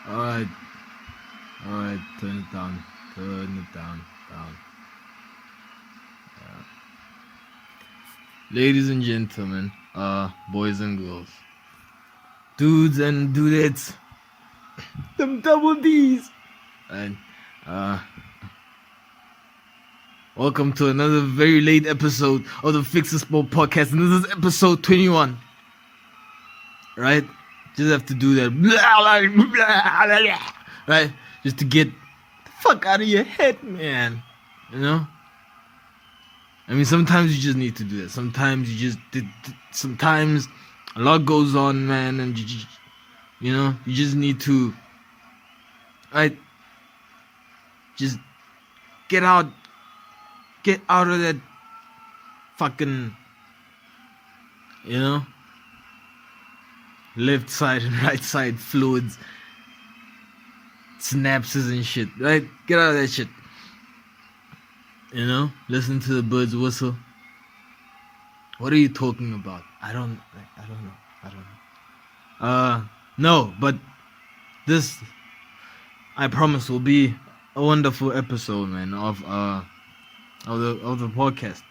Alright, alright, turn it down. Turn it down. Ladies and gentlemen, boys and girls, dudes and dudettes, them double D's, and welcome to another very late episode of the Fixasport podcast, and this is episode 21. Right? Just have to do that, right? Just to get the fuck out of your head, man. You know? I mean, sometimes you just need to do that. Sometimes sometimes a lot goes on, man, and you just need to, right? Just get out of that fucking, left side and right side fluids, synapses and shit, right? Get out of that shit. Listen to the birds whistle. What are you talking about? I don't know. No, but this, I promise, will be a wonderful episode, man, of the podcast.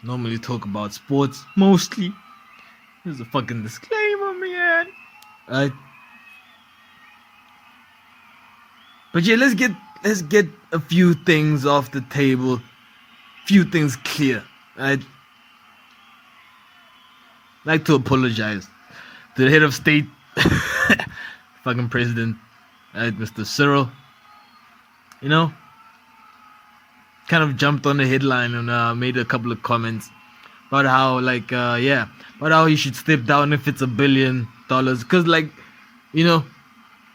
Normally talk about sports mostly. Here's a fucking disclaimer, man. Right? But yeah, let's get a few things off the table, few things clear. Right? I'd like to apologize to the head of state, fucking president, right, Mr. Cryill. Kind of jumped on the headline and made a couple of comments about how, about how he should step down if it's $1 billion. Because,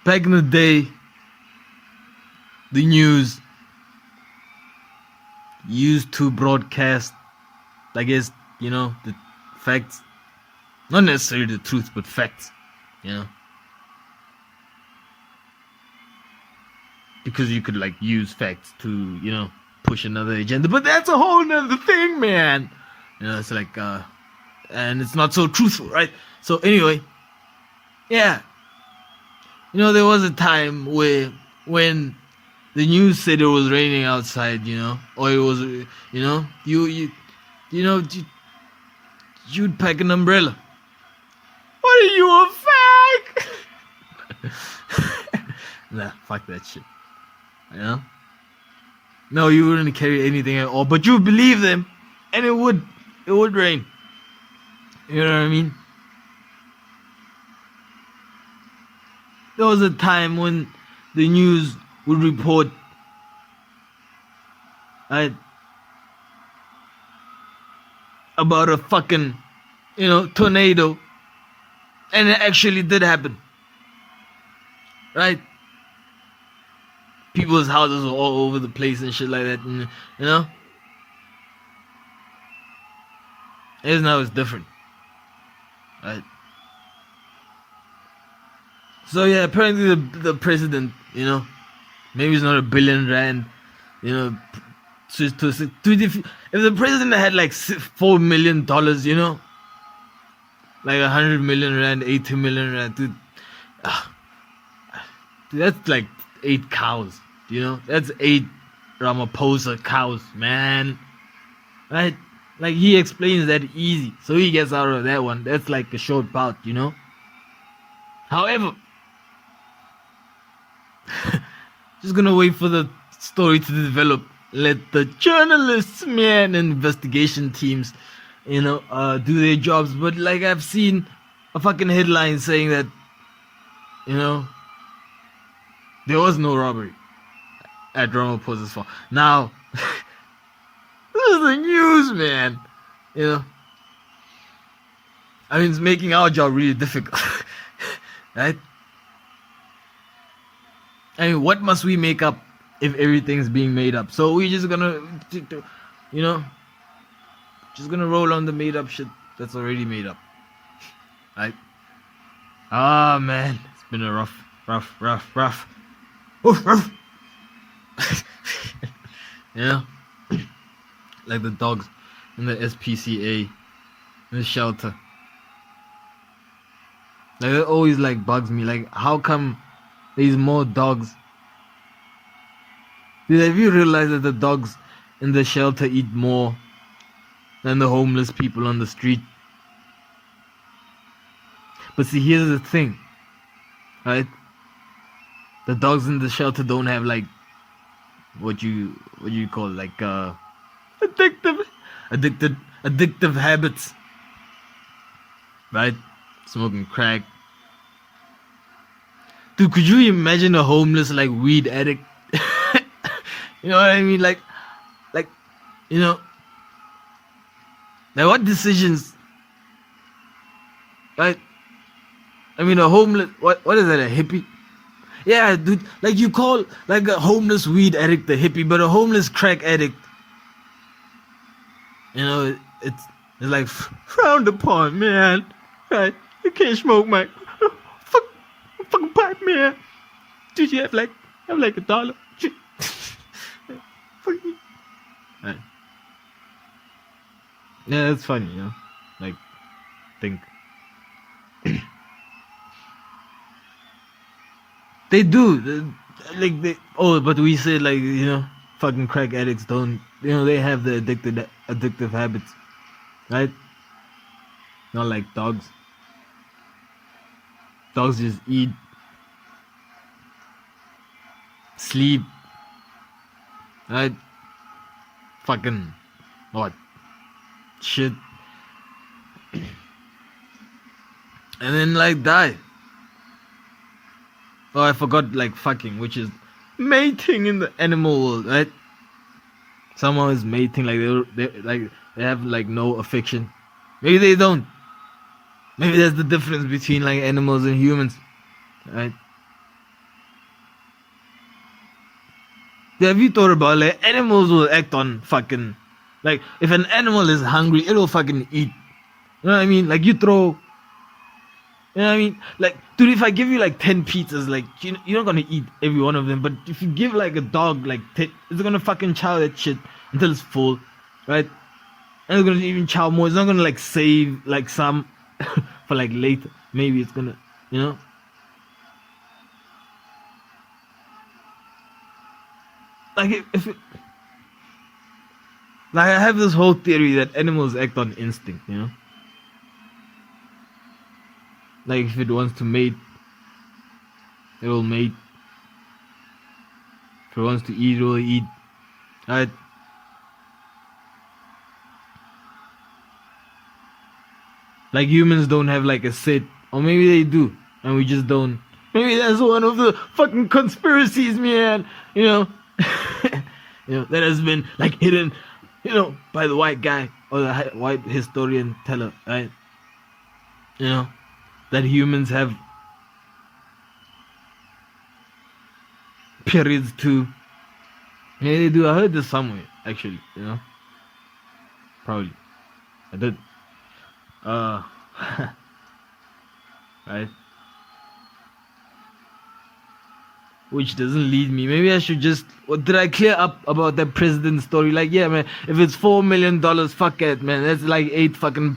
back in the day, the news used to broadcast, I guess, the facts. Not necessarily the truth, but facts, Because you could, use facts to, push another agenda. But that's a whole nother thing, man. It's and it's not so truthful, right? So anyway, yeah. There was a time when the news said it was raining outside, or it was, you'd pack an umbrella. What are you, a fag? Nah, fuck that shit. No, you wouldn't carry anything at all, but you believe them, and it would rain. You know what I mean? There was a time when the news would report, right, about a fucking, tornado, and it actually did happen, right? People's houses were all over the place and shit like that, and now it's different, right? So yeah, apparently the president, maybe it's not $1 billion, if the president had $4 million, like 100 million rand, 80 million rand, dude, that's like 8 cows, that's 8 Ramaphosa cows, man, right? He explains that easy, so he gets out of that one. That's like a short bout, However, just gonna wait for the story to develop. Let the journalists, man, and investigation teams, do their jobs. But I've seen a fucking headline saying that, there was no robbery at Ramaphosa's farm. Now, this is the news, man. I mean, it's making our job really difficult, right? I mean, what must we make up if everything's being made up? So we're just gonna, just gonna roll on the made up shit that's already made up, right? Ah, man, it's been a rough. Oof, rough. Like the dogs in the SPCA, in the shelter. It always bugs me. How come There's more dogs. Dude, have you realized that the dogs in the shelter eat more than the homeless people on the street? But see, here's the thing, right? The dogs in the shelter don't have like what you call like addictive habits, right? Smoking crack. Dude, could you imagine a homeless like weed addict? You know what I mean? Like, you know, like what decisions, right? I mean, a homeless, what is that, a hippie? Yeah, dude, like you call like a homeless weed addict a hippie, but a homeless crack addict, you know, it's like frowned upon, man. Right? You can't smoke my fucking pipe, man. Dude, you have like $1. Fuck you. Right. Yeah, that's funny, you know. Like, think. They do. But we say like, you know, fucking crack addicts don't, you know, they have the addictive habits, right? Not like dogs. Dogs just eat, sleep, right? Fucking what? Shit. And then like die. Oh, I forgot like fucking, which is mating in the animal world, right? Someone is mating, like they have like no affection. Maybe they don't. Maybe that's the difference between like animals and humans, right? Have you thought about like animals will act on fucking, like if an animal is hungry, it'll fucking eat. You know what I mean? Like you throw. You know what I mean? Like, dude, if I give you like 10 pizzas, like, you're not gonna eat every one of them. But if you give like a dog like 10, it's gonna fucking chow that shit until it's full, right? And it's gonna even chow more. It's not gonna like save like some for like later. Maybe it's gonna, you know? Like, like I have this whole theory that animals act on instinct, you know? Like if it wants to mate, it will mate. If it wants to eat, it will eat. Right? Like humans don't have like a set, or maybe they do, and we just don't. Maybe that's one of the fucking conspiracies, man. You know, you know that has been like hidden, you know, by the white guy or the white historian teller, right? You know. That humans have periods too. Yeah, they do. I heard this somewhere, actually, you know. Probably. I did. Right? Which doesn't lead me. Maybe I should just, what did I clear up about that president story? Like, yeah, man, if it's $4 million, fuck it, man. That's like 8 fucking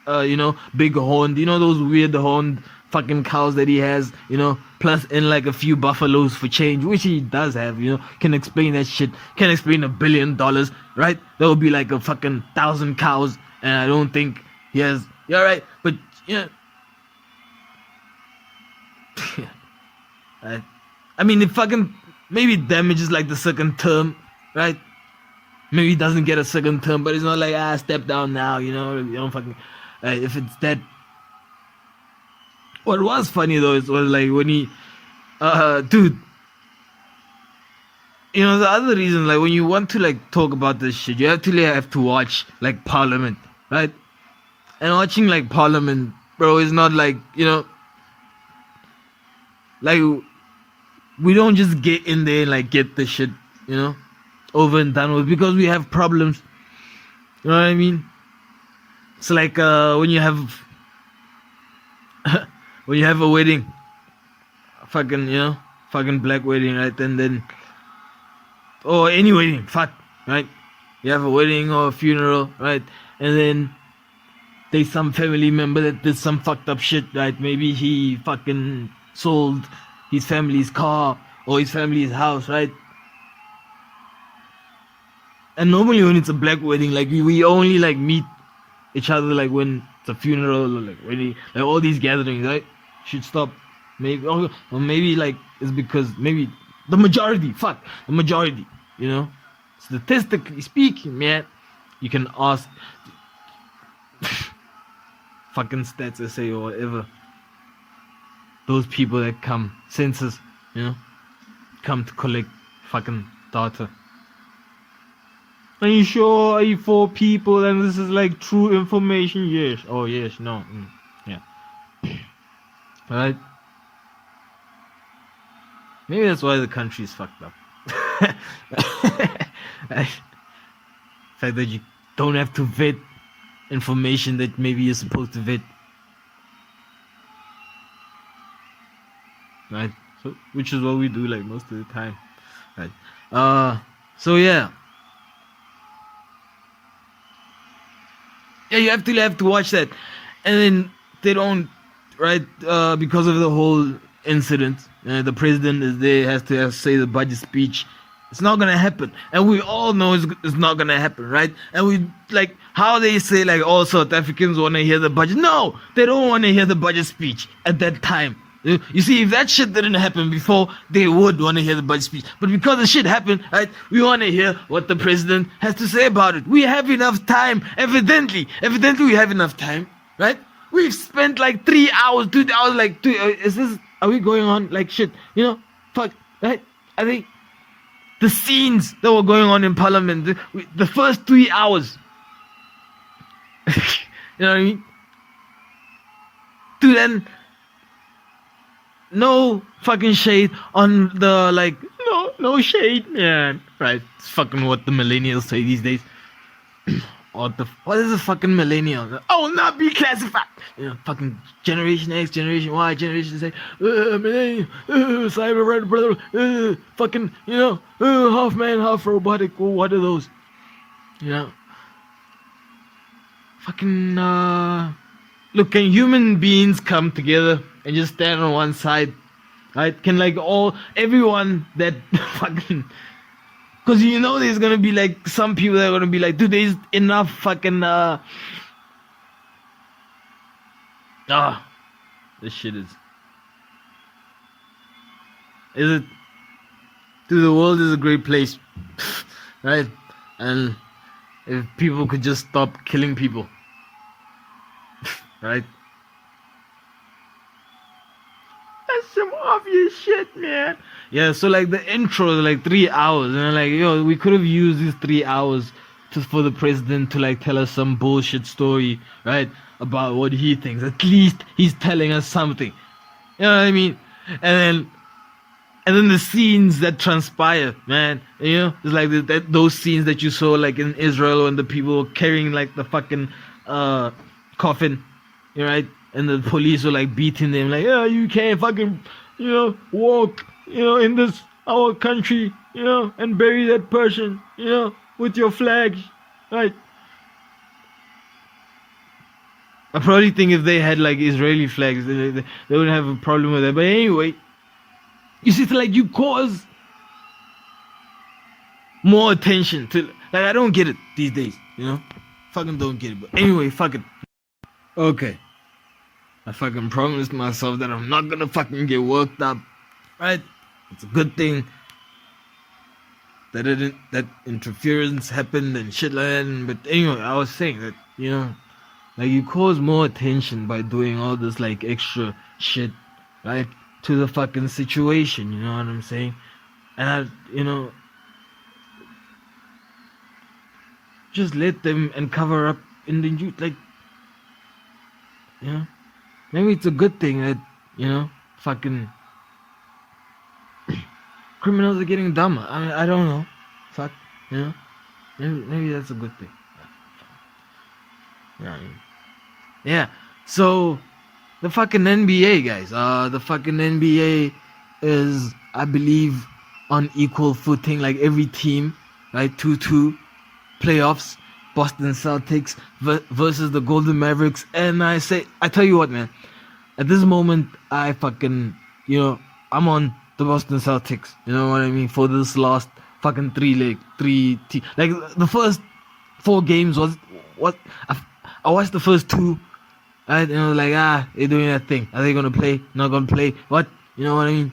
you know, big horned, you know, those weird horned fucking cows that he has, you know, plus in like a few buffaloes for change, which he does have, you know, can explain that shit, can explain $1 billion, right? That would be like a fucking 1,000 cows, and I don't think he has, yeah, right, but, yeah. Right? I mean, it fucking maybe damages like the second term, right? Maybe he doesn't get a second term, but it's not like, step down now, you know, you don't fucking, if it's that. What was funny though, was like when he, dude, you know, the other reason, like when you want to like talk about this shit, you actually have to watch like Parliament, right? And watching like Parliament, bro, is not like, you know, like we don't just get in there and like get the shit, you know, over and done with, because we have problems. You know what I mean? It's like when you have when you have a wedding, fucking, you know, fucking black wedding, right? And then, or any wedding, fuck, right? You have a wedding or a funeral, right? And then there's some family member that did some fucked up shit, right? Maybe he fucking sold his family's car or his family's house, right? And normally when it's a black wedding, like we only like meet each other like when it's a funeral or like really like all these gatherings, right? Should stop. Maybe or maybe like it's because maybe the majority, you know. Statistically speaking, man, you can ask fucking stats SA or whatever. Those people that come, census, you know, come to collect fucking data. Are you sure? Are you 4 people and this is like true information? Yes. Oh yes. No. Yeah. Right. Maybe that's why the country is fucked up. The fact that you don't have to vet information that maybe you're supposed to vet. Right. So, which is what we do like most of the time. Right. So yeah. Yeah, you have to watch that, and then they don't, right? Because of the whole incident, the president is there, has to say the budget speech. It's not gonna happen, and we all know it's not gonna happen, right? And we like how they say like all South Africans want to hear the budget. No, they don't want to hear the budget speech at that time. You see, if that shit didn't happen before, they would want to hear the budget speech. But because the shit happened, right, we want to hear what the president has to say about it. We have enough time, evidently we have enough time, right? We've spent like 3 hours, 2 hours, like are we going on like shit, you know, fuck, right? I think the scenes that were going on in parliament, the first 3 hours, you know what I mean? To then, no fucking shade on the like no shade, man. Right? It's fucking what the millennials say these days. What is a fucking millennial? I will not be classified. You know, fucking Generation X, Generation Y, Generation Z, millennial, cyber red brother, fucking, you know, half man, half robotic. Well, what are those? You know, fucking look, can human beings come together and just stand on one side, right? Can like everyone that fucking, because you know there's gonna be like some people that are gonna be like, dude, there's enough fucking this shit is it, dude, the world is a great place, right? And if people could just stop killing people, right? That's some obvious shit, man. Yeah, so like the intro is like 3 hours, and I'm like, yo, we could have used these 3 hours for the president to like tell us some bullshit story, right, about what he thinks. At least he's telling us something. You know what I mean? And then the scenes that transpire, man, you know, it's like those scenes that you saw like in Israel when the people were carrying like the fucking coffin, you know, right? And the police were like beating them, like, yeah, you can't fucking, you know, walk, you know, in this our country, you know, and bury that person, you know, with your flags, right? I probably think if they had like Israeli flags, they wouldn't have a problem with that. But anyway, you see, like you cause more attention to, like, I don't get it these days, you know, fucking don't get it. But anyway, fuck it. Okay. I fucking promised myself that I'm not gonna fucking get worked up, right? It's a good thing that that interference happened and shit like that. But anyway, I was saying that, you know, like you cause more attention by doing all this like extra shit, right, to the fucking situation. You know what I'm saying? And you know, just let them and cover up in the youth, like, you know. Maybe it's a good thing that, you know, fucking criminals are getting dumber. I mean, I don't know. Fuck, you know. Maybe that's a good thing. Yeah. Yeah. So the fucking NBA, guys. The fucking NBA is, I believe, on equal footing. Like every team, right? 2-2 playoffs. Boston Celtics versus the Golden Mavericks. And I tell you what, man. At this moment, I fucking, you know, I'm on the Boston Celtics. You know what I mean? For this last fucking like the first 4 games was what I watched the first 2. Right? And I was like, they're doing that thing. Are they gonna play? Not gonna play? What? You know what I mean?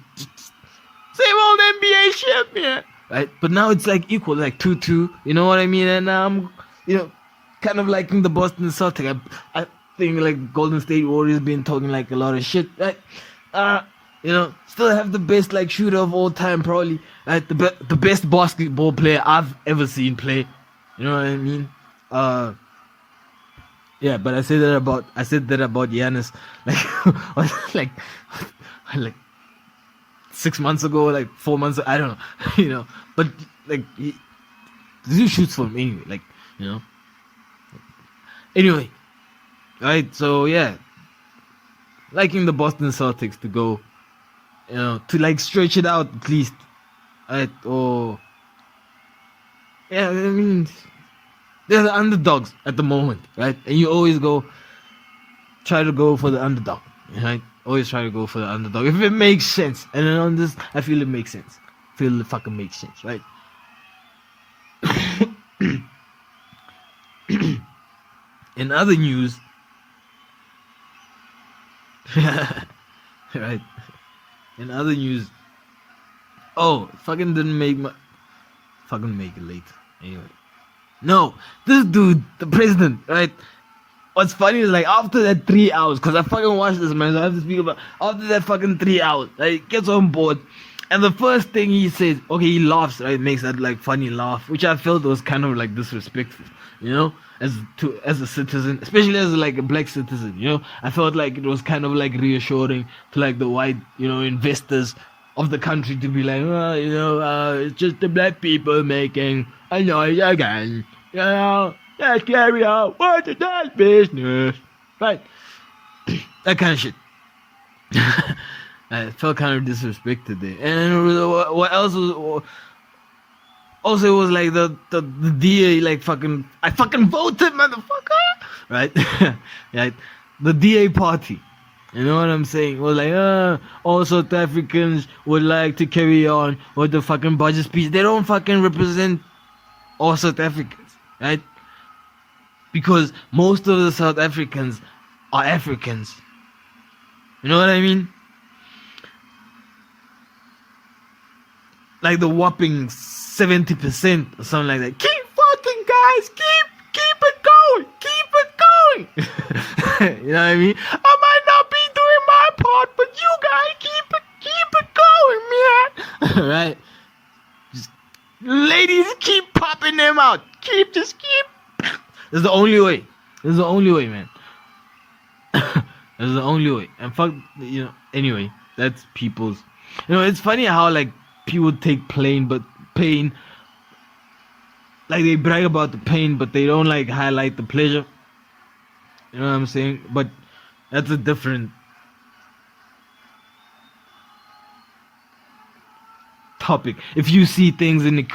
Same old NBA shit, man. Right? But now it's like equal, like 2-2. You know what I mean? And now I'm, kind of liking the Boston Celtics. I think like Golden State Warriors been talking like a lot of shit, right? Still have the best like shooter of all time, probably. Right? The best basketball player I've ever seen play. You know what I mean? Yeah, but I said that about Giannis like 6 months ago, like 4 months ago, I don't know, but like the dude shoots for him anyway, like, anyway, right? So yeah, liking the Boston Celtics to go, to like stretch it out at least, right? Or yeah, I mean, they're the underdogs at the moment, right? And you always try to go for the underdog, right? Always try to go for the underdog if it makes sense. And then on this, I feel it makes sense. I feel it fucking makes sense, right? In other news, right? In other news, fucking didn't make it late. Anyway, no, this dude, the president, right? What's funny is like after that 3 hours, because I fucking watched this, man, so I have to speak about after that fucking 3 hours, right? He gets on board, and the first thing he says, he laughs, right? Makes that like funny laugh, which I felt was kind of like disrespectful, as a citizen, especially as like a black citizen, I felt like it was kind of like reassuring to like the white, investors of the country to be like, it's just the black people making a noise again, Let's carry on what's that business, right? That kind of shit. I felt kind of disrespected there. And what else was? Also, it was like the DA, like I fucking voted, motherfucker, right? Right? The DA party. You know what I'm saying? It was like, all South Africans would like to carry on with the fucking budget speech. They don't fucking represent all South Africans, right? Because most of the South Africans are Africans. You know what I mean? Like the whopping 70% or something like that. Keep fucking guys, keep it going. You know what I mean? I might not be doing my part, but you guys keep it going, man. Right? Just ladies, keep popping them out. Keep. This is the only way. This is the only way, man. This is the only way. And fuck, anyway, that's people's. It's funny how like people take pain, like they brag about the pain, but they don't like highlight the pleasure. You know what I'm saying? But that's a different topic. If you see things in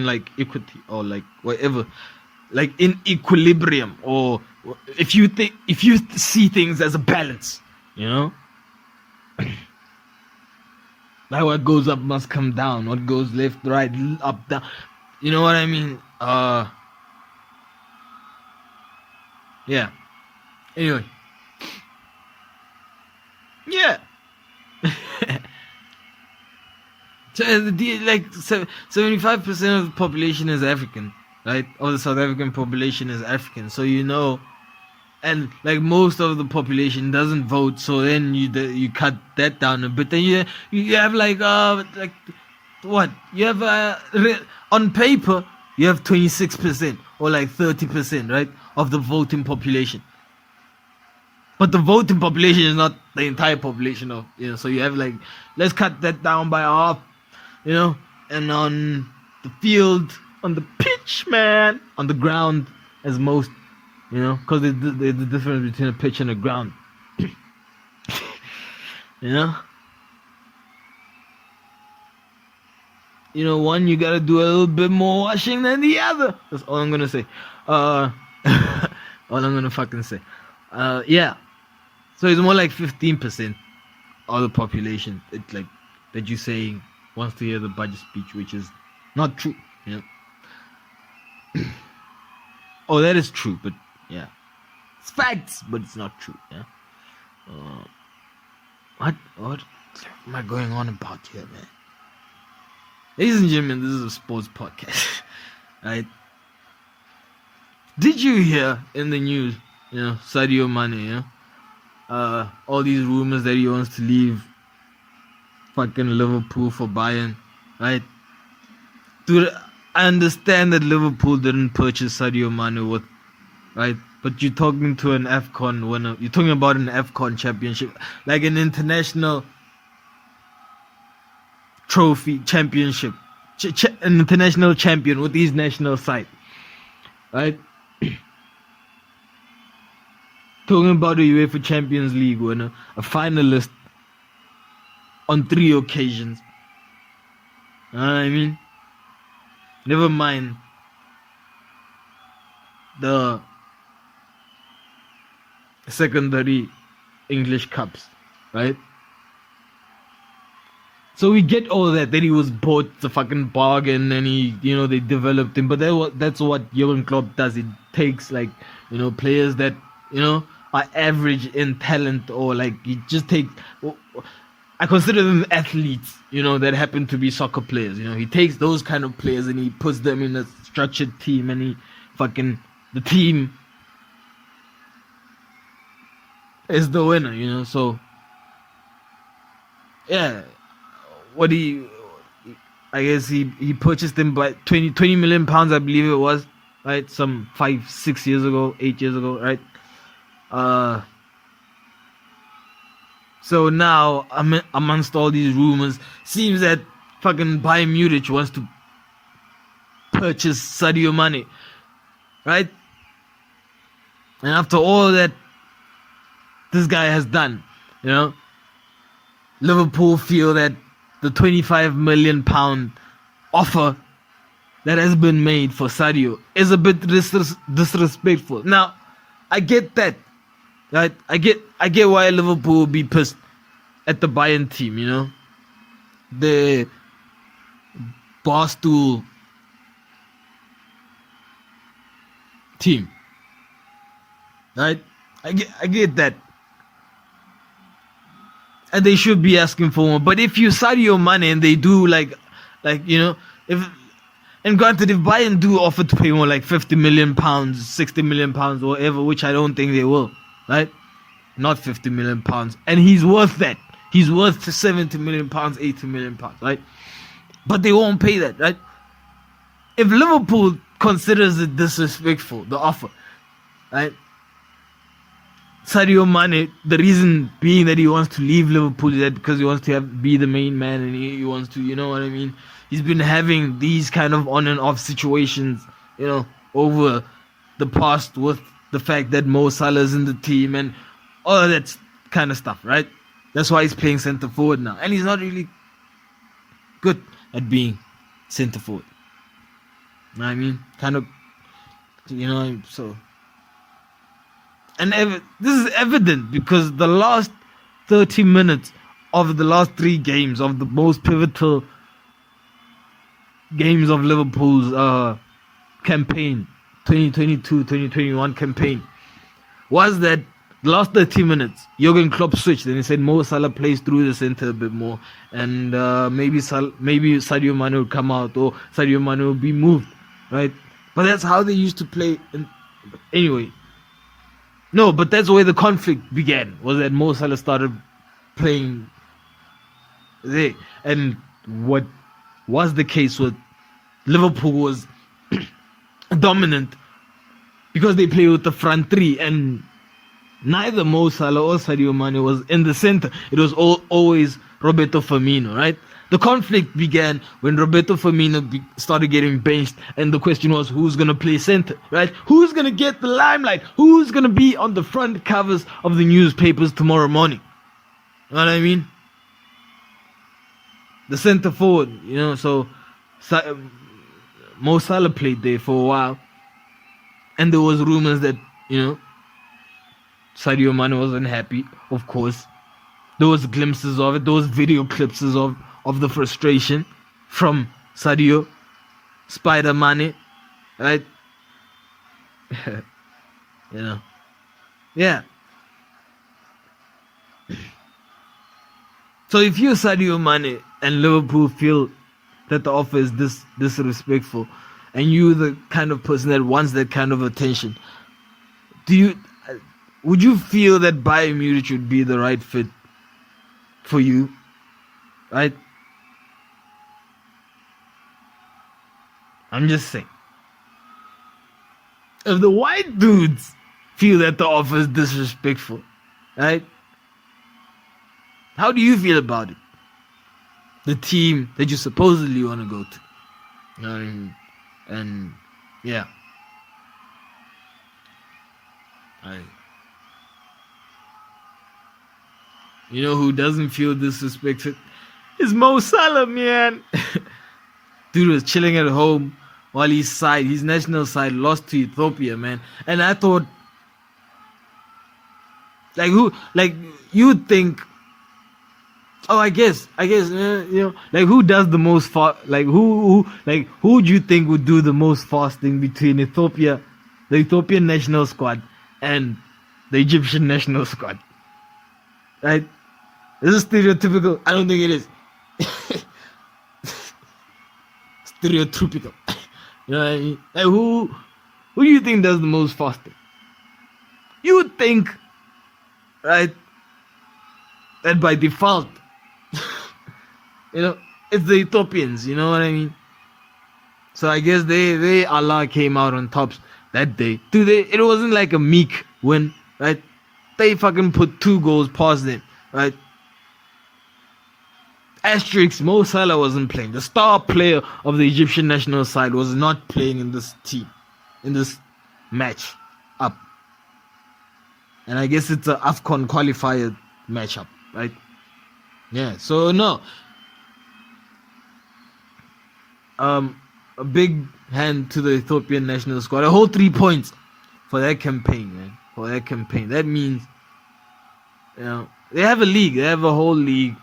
like equity or like whatever, like in equilibrium, or if you see things as a balance, like what goes up must come down, what goes left, right, up, down. You know what I mean? Yeah. Anyway. Yeah. So like 75% of the population is African, right? Or the South African population is African. So and like most of the population doesn't vote. So then you cut that down a bit. Then you have like what? You have on paper you have 26% or like 30%, right, of the voting population. But the voting population is not the entire population of, so you have like, let's cut that down by half, and on the field, on the pitch, man, on the ground as most, because there's the difference between a pitch and a ground. One, you gotta do a little bit more washing than the other. That's all I'm gonna say. All I'm gonna fucking say. Yeah. So it's more like 15% of the population. It's like that you're saying wants to hear the budget speech, which is not true. You know. Oh, that is true, but yeah, it's facts, but it's not true. Yeah. What am I going on about here, man? Ladies and gentlemen, this is a sports podcast, right? Did you hear in the news, Sadio Mane, all these rumors that he wants to leave fucking Liverpool for Bayern, right? Dude, I understand that Liverpool didn't purchase Sadio Mane right? But you're talking to an AFCON winner. You're talking about an AFCON championship, like an international trophy championship, an international champion with his national side, right? Talking about a UEFA Champions League winner, a finalist on 3 occasions. You know what I mean? Never mind the secondary English cups, right? So we get all that he was bought the fucking bargain and they developed him. But that's what Jurgen Klopp does. It takes players that, are average in talent, or he just takes, I consider them athletes, that happen to be soccer players. He takes those kind of players and he puts them in a structured team, and the team is the winner, so yeah. I guess he purchased him by 20 million pounds, I believe it was, right? Some 5-6 years ago, 8 years ago, right? So now, amongst all these rumors, seems that fucking Bayern Munich wants to purchase Sadio Mane, right? And after all that this guy has done, Liverpool feel that the 25 million pound offer that has been made for Sadio is a bit disrespectful. Now, I get that, right? I get why Liverpool will be pissed at the Bayern team, the Barstool team, right? I get that. And they should be asking for more. But if you Sadio Mane and they do and granted, if Bayern do offer to pay more, like 50 million pounds, 60 million pounds, whatever, which I don't think they will, right? Not 50 million pounds. And he's worth that. He's worth 70 million pounds, 80 million pounds, right? But they won't pay that, right? If Liverpool considers it disrespectful, the offer, right? Sadio Mane, the reason being that he wants to leave Liverpool is that because he wants to be the main man, and he wants to, you know what I mean? He's been having these kind of on and off situations, over the past, with the fact that Mo Salah's in the team and all of that kind of stuff, right? That's why he's playing centre forward now. And he's not really good at being centre forward. You know what I mean? Kind of, so... And this is evident because the last 30 minutes of the last 3 games, of the most pivotal games of Liverpool's campaign, 2022-2021 campaign, was that the last 30 minutes, Jurgen Klopp switched and he said Mo Salah plays through the centre a bit more, and maybe Sadio Mane will come out, or Sadio Mane will be moved, right? But that's how they used to play. Anyway. No, but that's where the conflict began, was that Mo Salah started playing there. And what was the case with Liverpool was dominant because they play with the front 3, and neither Mo Salah or Sadio Mane was in the center. It was always Roberto Firmino, right? The conflict began when Roberto Firmino started getting benched, and the question was, who's going to play center, right? Who's going to get the limelight? Who's going to be on the front covers of the newspapers tomorrow morning? You know what I mean? The center forward, so Mo Salah played there for a while, and there was rumors that, Sadio Mane wasn't happy, of course. There was glimpses of it, there was video clips of of the frustration from Sadio, Spider Mane, right? You know, yeah. So if you're Sadio Mane and Liverpool feel that the offer is disrespectful, and you're the kind of person that wants that kind of attention, would you feel that Bayern Munich would be the right fit for you, right? I'm just saying. If the white dudes feel that the offer is disrespectful, right? How do you feel about it? The team that you supposedly want to go to. You know what I mean? And yeah. You know who doesn't feel disrespected? It's Mo Salah, man. Dude was chilling at home while his national side lost to Ethiopia, man. And I thought, you would think, I guess, you know, like who does the most who would you think would do the most fasting between Ethiopia, the Ethiopian national squad, and the Egyptian national squad? Right? This is stereotypical. I don't think it is. Stereotypical. You know what I mean? Like who do you think does the most fasting? You would think, right, that by default, you know, it's the Ethiopians, you know what I mean? So I guess they Allah came out on tops that day. It wasn't like a meek win, right? They fucking put 2 goals past them, right? Asterix, Mo Salah wasn't playing. The star player of the Egyptian national side was not playing in this team, in this match up. And I guess it's an AFCON qualifier matchup, right? Yeah, so no. A big hand to the Ethiopian national squad. A whole 3 points for that campaign, man. For that campaign. That means, you know, they have a league. They have a whole league,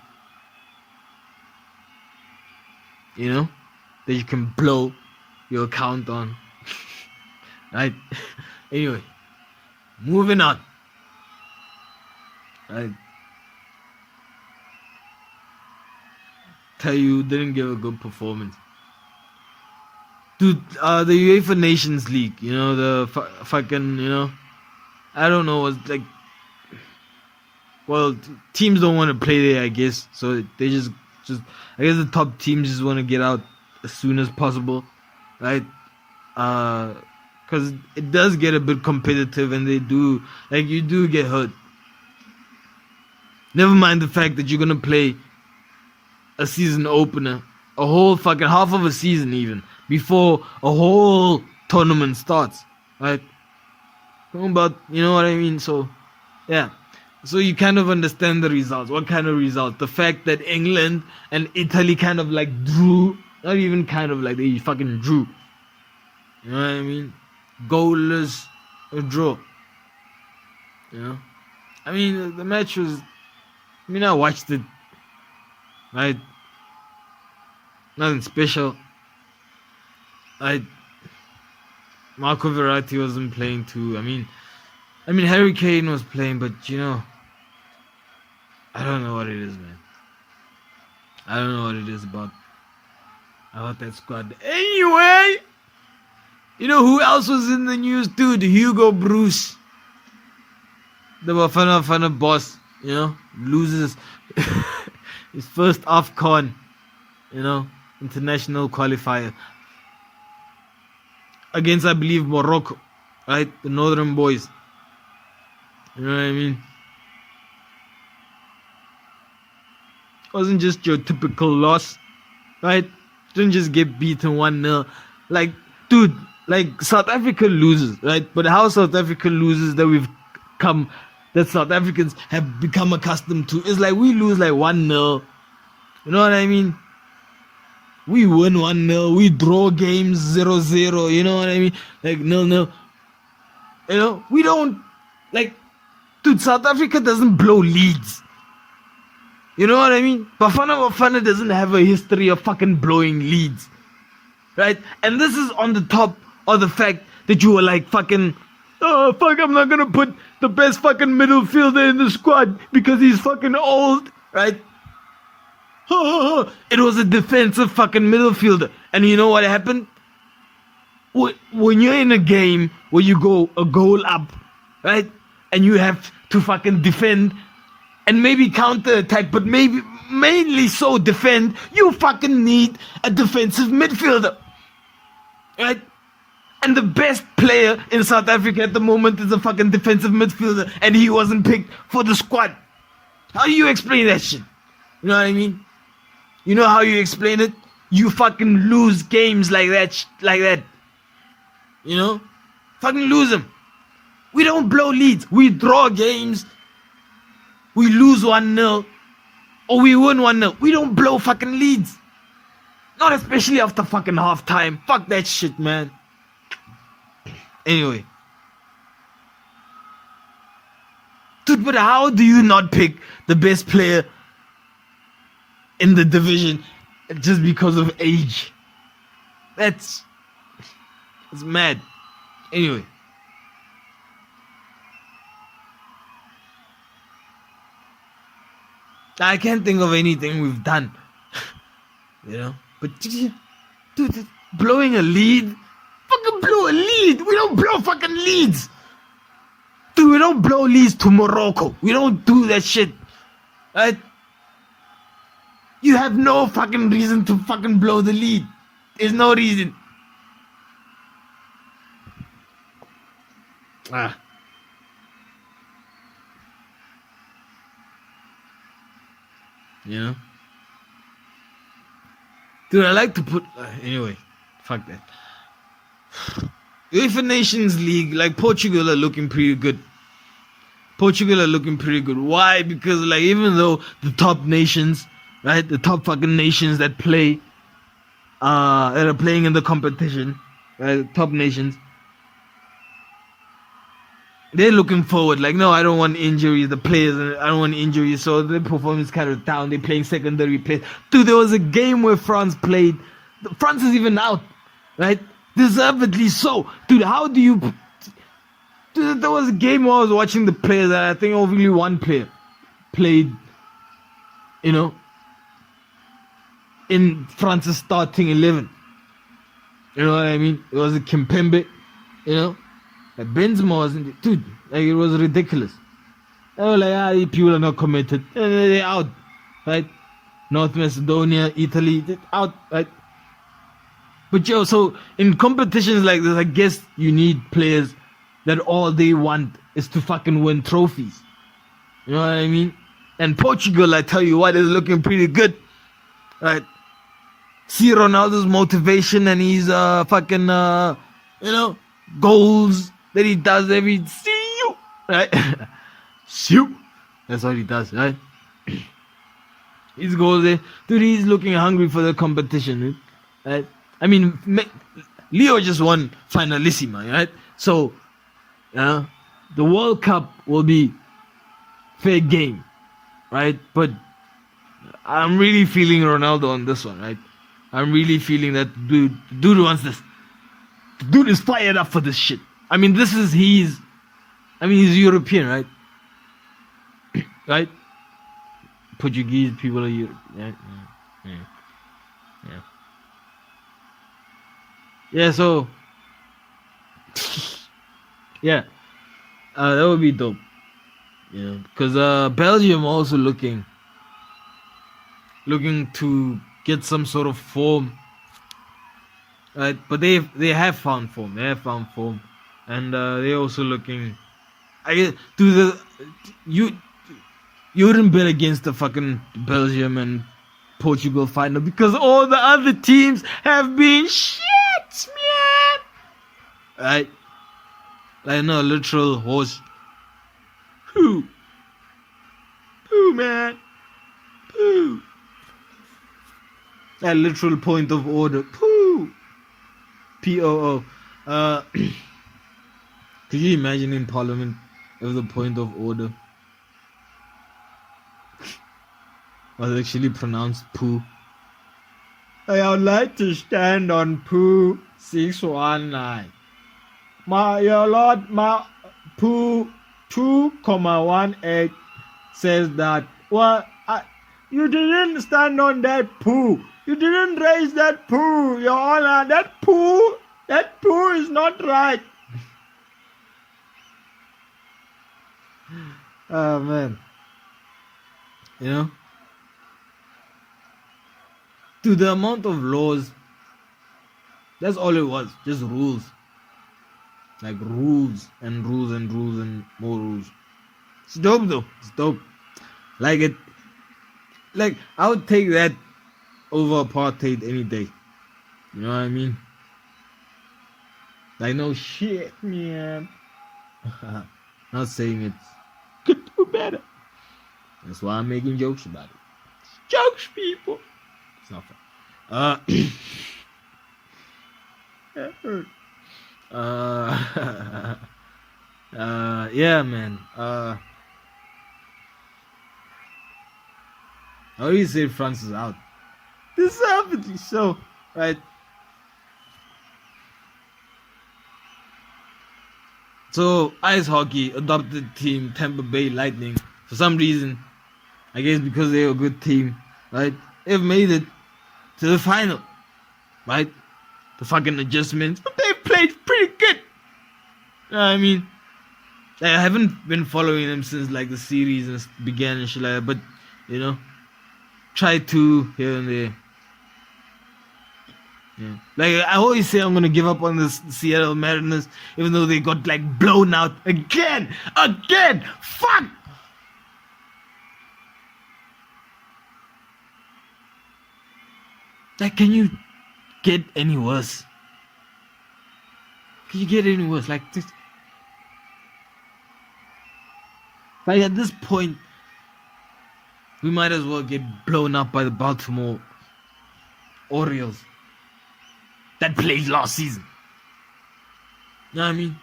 you know, that you can blow your account on. Right? Anyway, moving on. I tell you, didn't give a good performance. Dude, the UEFA Nations League, you know, the fucking, you know, I don't know, it's like, well, teams don't want to play there, I guess, so they just, I guess the top teams just want to get out as soon as possible, right? Because it does get a bit competitive, and you do get hurt. Never mind the fact that you're going to play a season opener, a whole fucking half of a season even, before a whole tournament starts, right? Talking about, you know what I mean? So, yeah. So you kind of understand the results. What kind of results? The fact that England and Italy kind of like drew, not even kind of like, they fucking drew. You know what I mean? Goalless draw. You know? I mean, the match was, I watched it, right? Nothing special. Marco Verratti wasn't playing too. I mean, Harry Kane was playing, but you know, I don't know what it is, man. I don't know what it is about that squad. Anyway, you know who else was in the news, dude? Hugo Bruce, the Bafana Bafana boss. You know, loses his first AFCON, you know, international qualifier against, I believe, Morocco, right? The Northern Boys. You know what I mean? It wasn't just your typical loss, right? Didn't just get beaten 1-0. Like, dude, like South Africa loses, right? But how South Africa loses that South Africans have become accustomed to is like we lose like 1-0. You know what I mean? We win 1-0, we draw games 0-0, you know what I mean? Like 0-0. You know, we don't, like, dude, South Africa doesn't blow leads. You know what I mean? Bafana Bafana doesn't have a history of fucking blowing leads. Right? And this is on the top of the fact that you were like fucking, oh fuck, I'm not gonna put the best fucking midfielder in the squad because he's fucking old. Right? It was a defensive fucking midfielder. And you know what happened? When you're in a game where you go a goal up, right? And you have to fucking defend and maybe counter attack, but maybe mainly so defend, you fucking need a defensive midfielder. Right? And the best player in South Africa at the moment is a fucking defensive midfielder, and he wasn't picked for the squad. How do you explain that shit? You know what I mean? You know how you explain it? You fucking lose games like that. You know? Fucking lose them. We don't blow leads. We draw games. We lose 1-0. Or we win 1-0. We don't blow fucking leads. Not especially after fucking half time. Fuck that shit, man. Anyway. Dude, but how do you not pick the best player in the division just because of age? That's mad. Anyway. I can't think of anything we've done. You know? But dude, blowing a lead? Fucking blow a lead! We don't blow fucking leads! Dude, we don't blow leads to Morocco. We don't do that shit. Right? You have no fucking reason to fucking blow the lead. There's no reason. You know? Dude, I like to put... anyway, fuck that. UEFA Nations League, like Portugal are looking pretty good. Why? Because like even though the top nations, right, the top fucking nations that play, that are playing in the competition, right, the top nations, they're looking forward. Like, no, I don't want injuries. The players, I don't want injuries. So their performance kind of down. They're playing secondary play. Dude, there was a game where France played. France is even out, right? Deservedly so. Dude, how do you... Dude, there was a game where I was watching the players, and I think only one player played, you know, in France's starting 11. You know what I mean? It was a Kimpembe, you know. Like Benzema wasn't, dude, like it was ridiculous. They were like, these people are not committed. And they're out, right? North Macedonia, Italy, they're out, right? But yo, so in competitions like this, I guess you need players that all they want is to fucking win trophies. You know what I mean? And Portugal, I tell you what, is looking pretty good, right? See Ronaldo's motivation and his fucking, you know, goals that he does every right? Shoot. That's what he does, right? His goals there. Dude, he's looking hungry for the competition, right? I mean, Leo just won Finalissima, right? So, the World Cup will be fair game, right? But I'm really feeling Ronaldo on this one, right? I'm really feeling that dude wants this. The dude is fired up for this shit. I mean, he's European, right? Right? Portuguese people are European. Yeah, so... yeah. That would be dope. You know, because Belgium also looking to get some sort of form. Right? But they have found form. And they're also looking... I guess, you wouldn't bet against the fucking Belgium and Portugal final because all the other teams have been shit, man. Right? Like, no, literal horse. Poo, man. Poo. That literal point of order. Poo. P-O-O. Could you imagine in Parliament with the point of order? was actually pronounced poo. I would like to stand on poo 619. Your Lord, my poo 2,18 says that, well, you didn't stand on that poo. You didn't raise that poo, Your Honor. That poo is not right. Oh, man. You know? To the amount of laws, that's all it was. Just rules. Like rules and rules and rules and more rules. It's dope though. It's dope. Like it. Like I would take that over apartheid any day. You know what I mean? Like no shit, man. Not saying it could do better. That's why I'm making jokes about it. It's jokes, people. It's not fun. That hurt. Yeah, man. I already said France is out. Deservedly so, right? So, ice hockey adopted team Tampa Bay Lighting. For some reason, I guess because they're a good team, right? They've made it to the final, right? The fucking adjustments, but they played pretty good. You know what I mean? Like, I haven't been following them since like the series began and shit like that, but you know, try to here and there. Yeah. Like I always say, I'm gonna give up on the Seattle Mariners, even though they got like blown out again. Fuck. Like, can you get any worse? Can you get any worse? Like this. Like at this point, we might as well get blown up by the Baltimore Orioles that played last season. You know what I mean?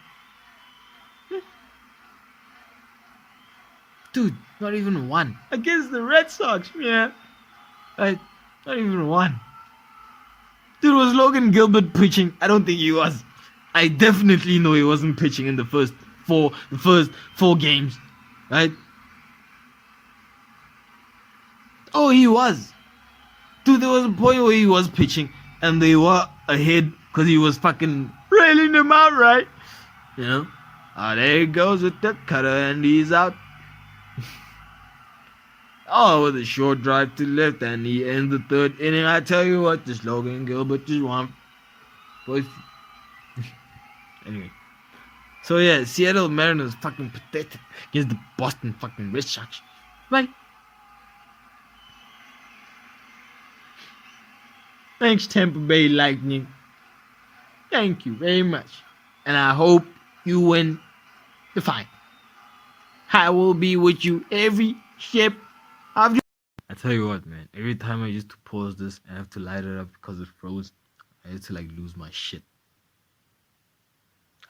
Dude, not even one. Against the Red Sox, man. Like, not even one. Dude, was Logan Gilbert pitching? I don't think he was. I definitely know he wasn't pitching in the first four games. Right? Oh, he was. Dude, there was a point where he was pitching and they were ahead because he was fucking railing them out, right? You know? There he goes with the cutter and he's out. Oh, with a short drive to left and he ends the third inning. I tell you what, this Logan Gilbert just won. Boys. Anyway. So yeah, Seattle Mariners fucking pathetic against the Boston fucking Red Sox. Right? Thanks, Tampa Bay Lightning. Thank you very much. And I hope you win the fight. I will be with you every step of your... I tell you what, man. Every time I used to pause this and have to light it up because it froze, I used to like lose my shit.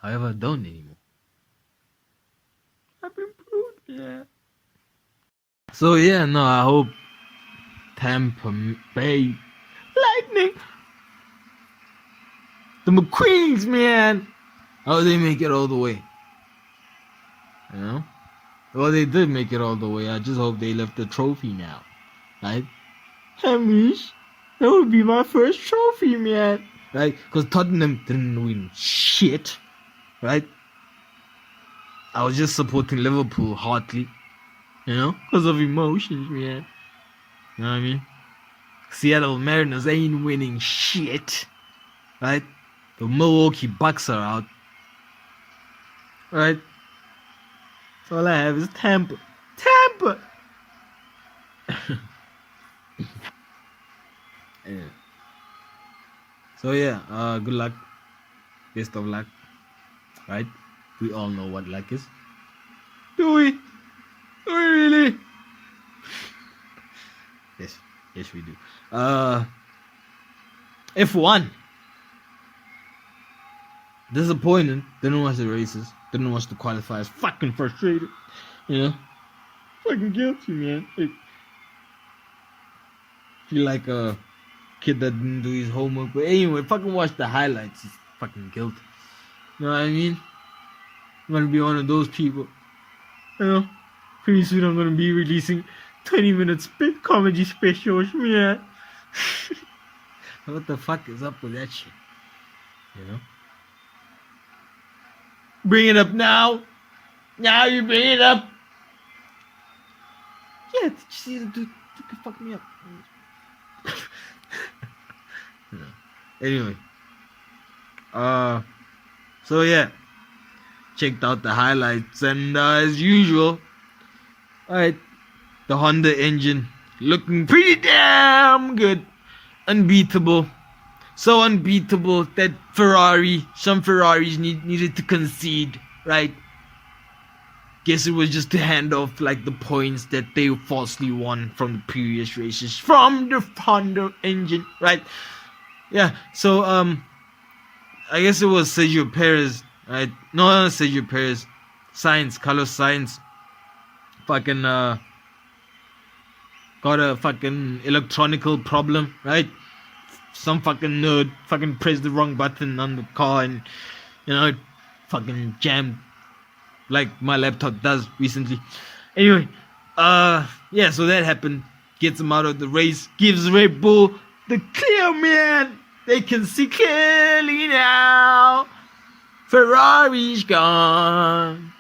However, I don't anymore. I've improved, yeah. So yeah, no, I hope Tampa Bay Lightning, the McQueens, man. Oh, they make it all the way. You know? Well, they did make it all the way. I just hope they left the trophy now. Right? Hamish, that would be my first trophy, man. Right? Because Tottenham didn't win shit. Right? I was just supporting Liverpool hardly. You know? Because of emotions, man. You know what I mean? Seattle Mariners ain't winning shit. Right? The Milwaukee Bucks are out. Right? All I have is Tampa. Tampa! Yeah. So yeah, good luck. Best of luck. Right? We all know what luck is. Do we? Do we really? Yes. Yes, we do. F1. Disappointing. Didn't watch the races. Didn't watch the qualifiers. Fucking frustrated. You know? Fucking guilty, man. Like, Feel like a kid that didn't do his homework. But anyway, fucking watch the highlights. It's fucking guilt. You know what I mean? I'm gonna be one of those people. You know, pretty soon I'm gonna be releasing 20-minute comedy specials, man. What the fuck is up with that shit? You know? Bring it up now. Now you bring it up. Yeah, did you see the dude could fuck me up? No. Anyway. So yeah. Checked out the highlights and as usual. Alright. The Honda engine looking pretty damn good. Unbeatable. So unbeatable that some Ferraris needed to concede, right? Guess it was just to hand off like the points that they falsely won from the previous races from the Honda engine, right? Yeah, so I guess it was Sergio Perez, right? No, not Sergio Perez. Carlos Sainz. Fucking got a fucking electronical problem, right? Some fucking nerd fucking pressed the wrong button on the car and you know it fucking jammed like my laptop does recently. Anyway, yeah, so that happened. Gets him out of the race, gives Red Bull the clear, man. They can see clearly now. Ferrari's gone.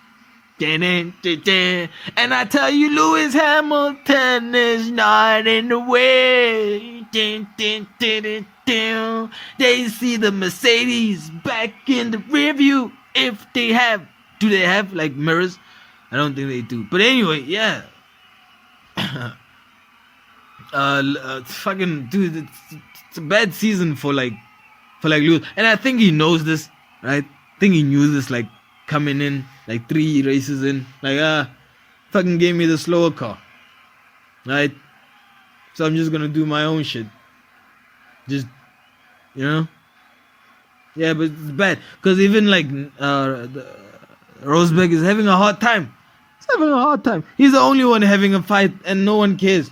And I tell you, Lewis Hamilton is not in the way. They see the Mercedes back in the rear view. If they have, do they have like mirrors? I don't think they do. But anyway, yeah. Fucking dude, it's a bad season for Lewis, and I think he knows this, right? I think he knew this like coming in, like 3 races in, like fucking gave me the slower car, right? So I'm just gonna do my own shit, just you know. Yeah, but it's bad because even like Rosberg is having a hard time. He's having a hard time. He's the only one having a fight, and no one cares,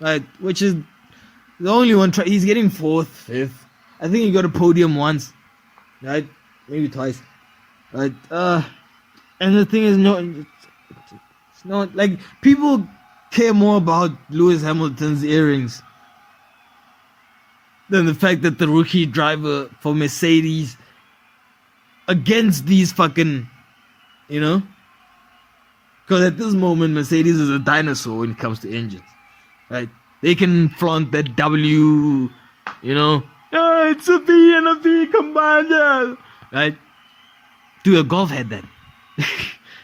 right? Which is the only one. He's getting 4th, 5th. I think he got a podium once, right? Maybe twice, right? And the thing is, it's not like people care more about Lewis Hamilton's earrings than the fact that the rookie driver for Mercedes against these fucking, you know, because at this moment Mercedes is a dinosaur when it comes to engines, right? They can flaunt that W, you know, oh, it's a V and a V combined, right? Dude, a Golf had that.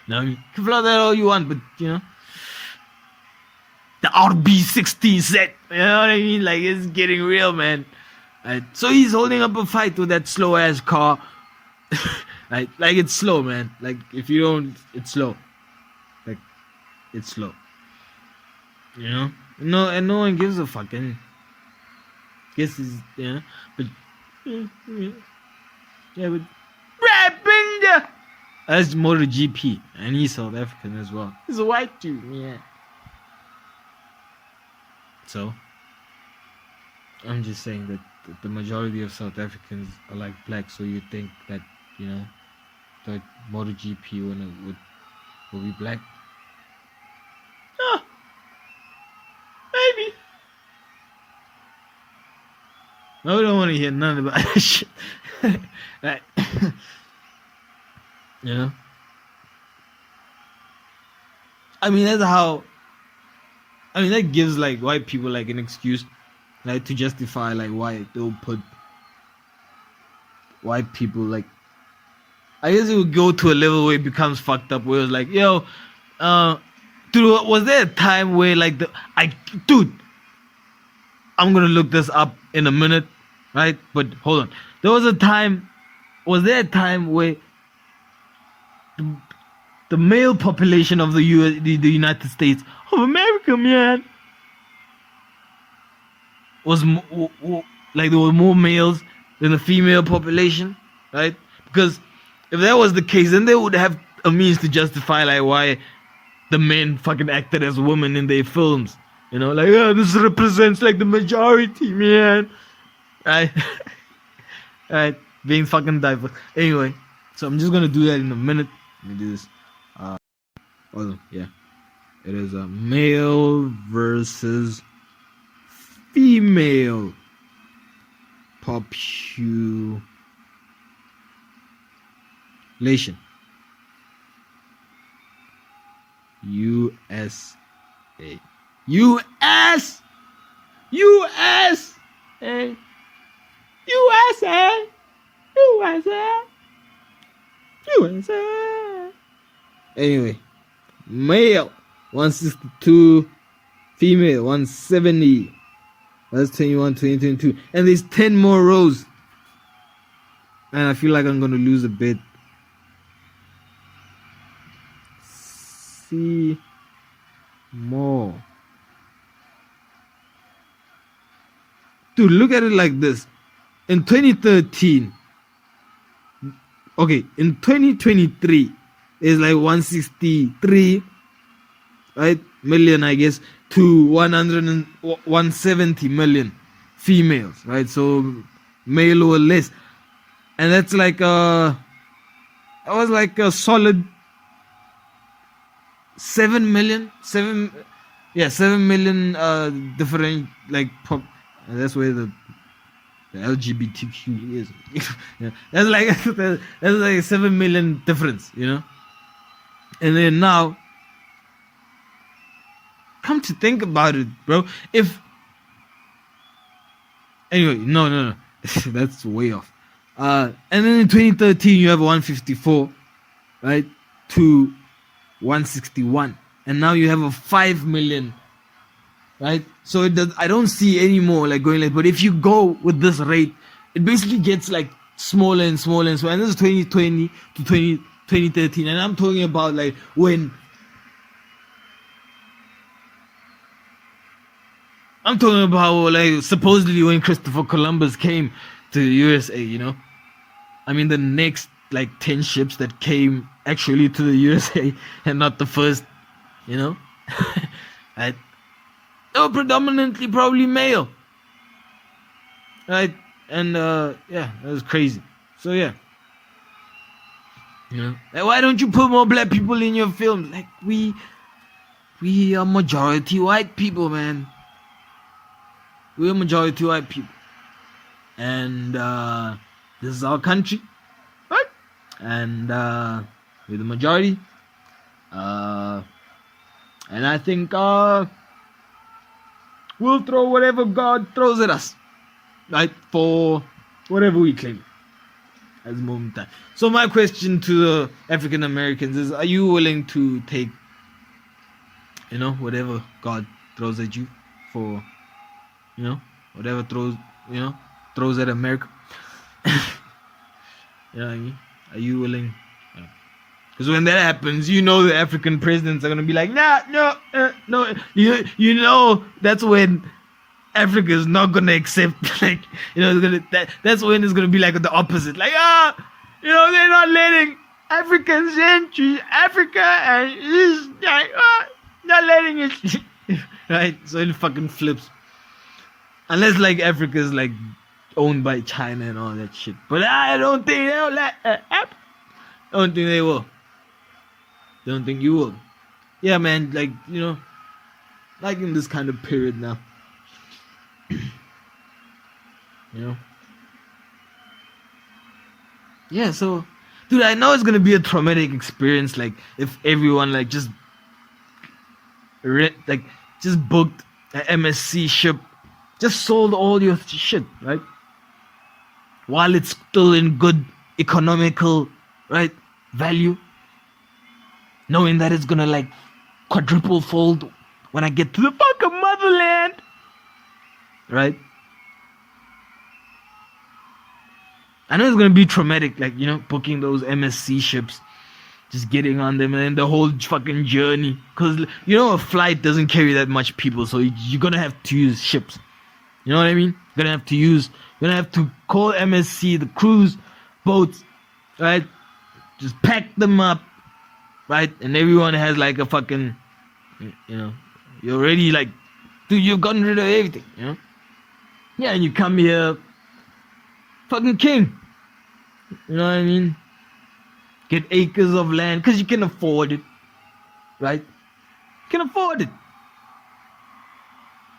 No, you can flaunt that all you want, but you know, the RB16 set, you know what I mean? Like, it's getting real, man. Right? So he's holding up a fight with that slow ass car. Right? Like, it's slow, man. Like, if you don't, it's slow. Like, it's slow. You know? No, and no one gives a fuck. And guess he's, you know, but yeah, but rapping. That's MotoGP, and he's South African as well. He's a white dude, yeah. So, I'm just saying that the majority of South Africans are like black, so you think that, you know, that MotoGP will be black? Oh, maybe. No, we don't want to hear none about that shit. Right. You know? I mean, that gives like white people like an excuse, like to justify like why they'll put white people like. I guess it would go to a level where it becomes fucked up, where it's like, yo, dude, was there a time where like dude, I'm gonna look this up in a minute, right? But hold on, was there a time where the male population of the United States of America, man, was like there were more males than the female population, right? Because if that was the case, then they would have a means to justify like why the men fucking acted as women in their films, You know, like, oh, this represents like the majority, man. Right? Right? Being fucking diverse. Anyway, so I'm just gonna do that in a minute. Let me do this. Oh, yeah. It is a male versus female population. USA. US! USA! USA! USA! USA! Anyway, male 162, female 170. That's 21, 2022. And there's 10 more rows. And I feel like I'm gonna lose a bit. See more. Dude, look at it like this. In 2013, okay, in 2023, it's like 163, right, million, I guess, to 170 million females, right? So male or less, and that's like that was like a solid 7 million different, like pop. That's where the LGBTQ is. Yeah, that's like 7 million difference, you know. And then now, come to think about it, bro. Anyway, no, that's way off. And then in 2013 you have 154, right, to 161, and now you have a 5 million, right? So it does, I don't see any more like going like, but if you go with this rate, it basically gets like smaller and smaller and smaller. And this is 2020 to 2013, and I'm talking about like when I'm talking about like supposedly when Christopher Columbus came to the USA, you know. I mean, the next like 10 ships that came actually to the USA and not the first, you know. Right? They were predominantly probably male. Right? And yeah, that was crazy. So yeah. You know, like, why don't you put more black people in your films? Like we are majority white people, man. We're majority white people. And this is our country. Right? And we're the majority. And I think we'll throw whatever God throws at us. Right? For whatever we claim. At the moment in time. So my question to the African Americans is, are you willing to take, you know, whatever God throws at you for, you know, whatever throws at America? You know what I mean? Are you willing? Because when that happens, you know the African presidents are gonna be like, nah, no. You know that's when Africa is not gonna accept, like, you know, that's when it's gonna be like the opposite, like, you know, they're not letting Africans into Africa, and it's like, not letting it, right? So it fucking flips, unless like Africa is like owned by China and all that shit. But I don't think they'll let happen. I don't think they will. Don't think you will. Yeah, man, like, you know, like in this kind of period now. You know? Yeah, so, dude, I know it's gonna be a traumatic experience, like, if everyone, like, just booked an MSC ship, just sold all your shit, right? While it's still in good economical, right, value, knowing that it's gonna, like, quadruple fold when I get to the fucking motherland, right? I know it's gonna be traumatic, like, you know, booking those MSC ships, just getting on them, and then the whole fucking journey. Cause you know a flight doesn't carry that much people, so you're gonna have to use ships. You know what I mean? You're gonna have to call MSC, the cruise boats, right? Just pack them up, right? And everyone has like a fucking, you know, you're already like Dude, you've gotten rid of everything, Yeah, and you come here, fucking king. You know what I mean? Get acres of land, because you can afford it, right? You can afford it.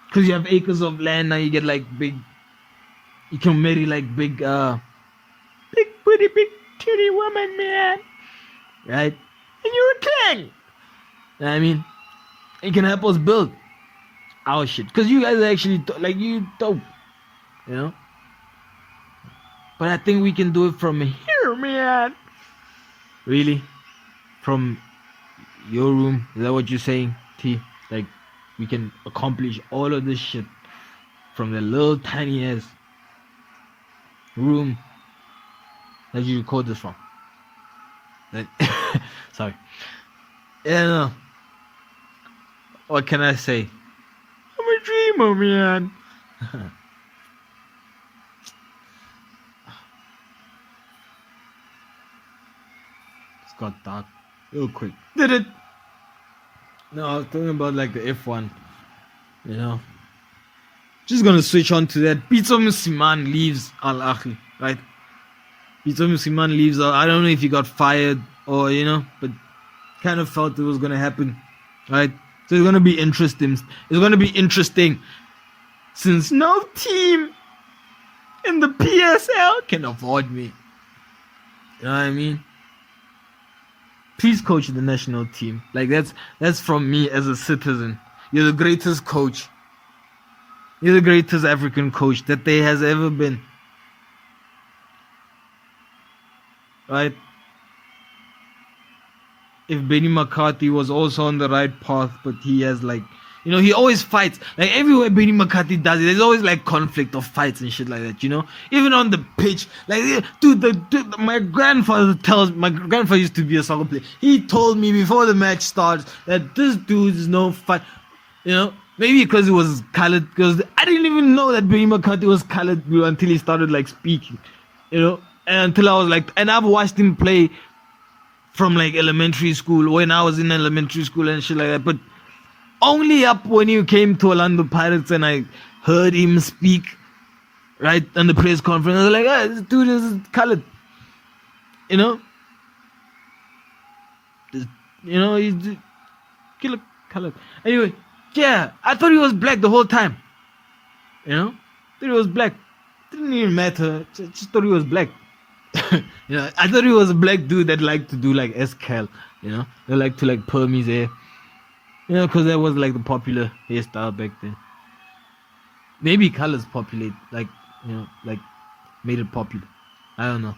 Because you have acres of land, now you get like big, you can marry like big, pretty big titty woman, man. Right? And you're a king. You know what I mean? You can help us build our shit. Because you guys are actually, you dope. You know? But I think we can do it from here, man. Really? From your room? Is that what you're saying, T? Like, we can accomplish all of this shit from the little tiny ass room that you record this from. Sorry. Yeah, no. What can I say? I'm a dreamer, man. It's got dark real quick. Did it? No, I was talking about like the F1. You know. Just gonna switch on to that. Pitso Mosimane leaves alghly, right? Pitso Mosimane leaves. I don't know if he got fired or but kind of felt it was gonna happen, right? So it's gonna be interesting. It's gonna be interesting since no team in the PSL can avoid me. You know what I mean? Please coach the national team. Like that's from me as a citizen. You're the greatest coach. You're the greatest African coach that there has ever been. Right? If Benny McCarthy was also on the right path, but he has he always fights. Like everywhere Benny McCarthy does it, there's always like conflict or fights and shit like that, Even on the pitch. Like, dude, my grandfather used to be a soccer player. He told me before the match starts that this dude is no fight. Maybe because he was colored, because I didn't even know that Benny McCarthy was colored until he started speaking, and until I was and I've watched him play from elementary school, when I was in elementary school and shit like that, but only up when he came to Orlando Pirates and I heard him speak, right, on the press conference. I was like, this dude is colored, he's killer colored. Anyway. Yeah, I thought he was black the whole time. Thought he was black. Didn't even matter. Just thought he was black. I thought he was a black dude that liked to do S-Cal. They like to perm his hair. Because that was the popular hairstyle back then. Maybe colors populate, made it popular. I don't know.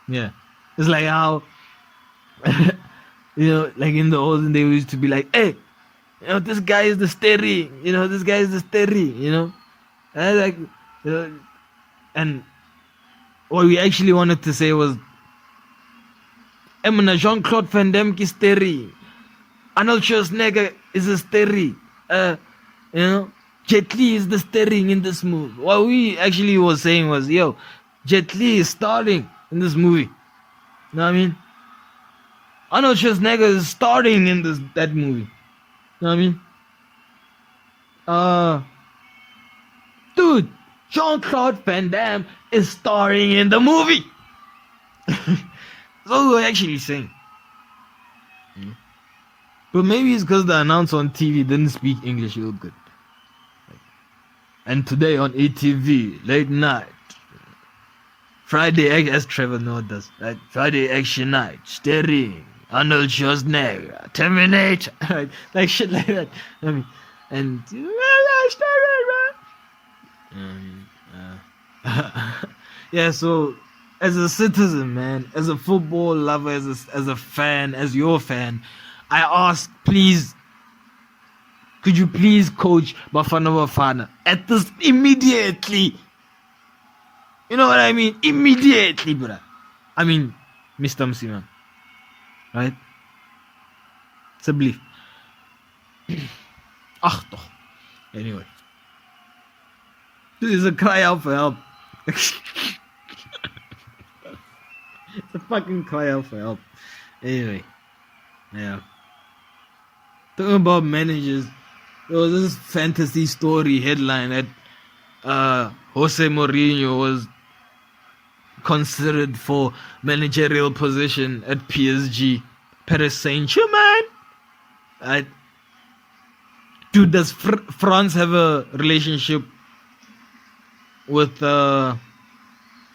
Yeah, it's like how. In the olden days, we used to be like, hey, this guy is the steering, this guy is the steering, and and what we actually wanted to say was, Jean-Claude Van Damme is steering, Arnold Schwarzenegger is a steering, Jet Li is the steering in this movie. What we actually was saying was, Jet Li is starring in this movie. You know what I mean? Arnold Schwarzenegger is starring in that movie. You know what I mean? Dude, Jean-Claude Van Damme is starring in the movie. That's what we were actually saying. But maybe it's because the announcer on TV didn't speak English real good. And today on ATV, late night, Friday, as Trevor Noah does, right? Friday action night, starring Arnold Schwarzenegger, Terminator, right? Shit like that. I mean, and yeah. So, as a citizen, man, as a football lover, as a fan, as your fan, I ask, please, could you please coach Bafana Bafana at this immediately? You know what I mean? Immediately, brother. I mean, Mr. Mosimane. Right? It's a belief. Ach doch. Anyway. This is a cry out for help. It's a fucking cry out for help. Anyway. Yeah. talking about managers, there was this fantasy story headline that Jose Mourinho was considered for managerial position at PSG, Paris Saint-Germain. Dude, does France have a relationship with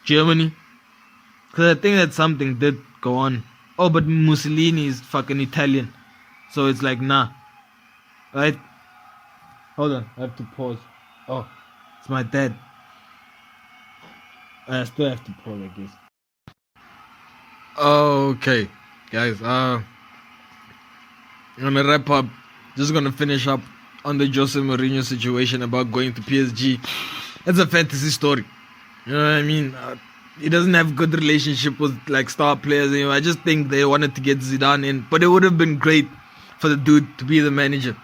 Germany? Because I think that something did go on. Oh, but Mussolini is fucking Italian. So it's like, nah. Right? Hold on, I have to pause. Oh, it's my dad. I still have to pause, I guess. Okay, guys, I'm gonna wrap up. Just gonna finish up on the Jose Mourinho situation about going to PSG. It's a fantasy story. You know what I mean? He doesn't have good relationship with like star players. You know, I just think they wanted to get Zidane in, but it would have been great for the dude to be the manager.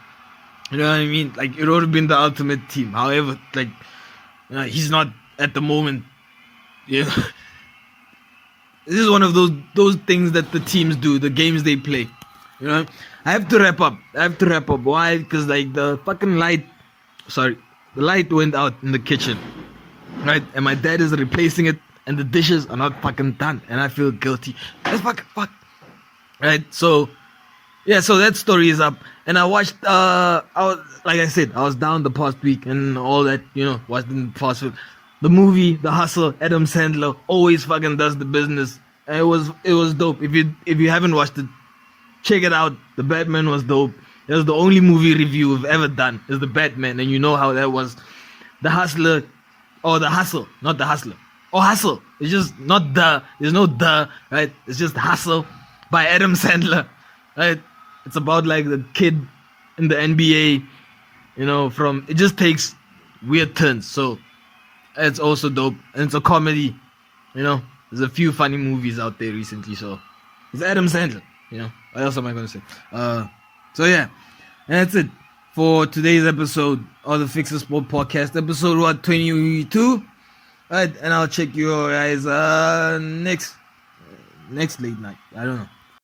You know what I mean? Like, it would have been the ultimate team. However, like, he's not at the moment. You know, this is one of those things that the teams do, the games they play. You know, I have to wrap up. Why? Because like the light went out in the kitchen, right? And my dad is replacing it, and the dishes are not fucking done, and I feel guilty. That's fuck. Right? So, yeah. So that story is up, and I watched. Like I said, I was down the past week and all that. You know, watched in the past week. The movie, The Hustle, Adam Sandler always fucking does the business. And it was dope. If you haven't watched it, check it out. The Batman was dope. It was the only movie review we've ever done. Is the Batman, and you know how that was. The Hustler, or The Hustle, not The Hustler. Or Hustle. It's just not the. There's no the, right? It's just Hustle by Adam Sandler, right? It's about like the kid in the NBA, you know, it just takes weird turns. So it's also dope, and it's a comedy. You know, there's a few funny movies out there recently. So it's Adam Sandler. You know, what else am I gonna say? So yeah, and that's it for today's episode of the Fixasport podcast, episode 22. Alright, and I'll check you guys next late night. I don't know.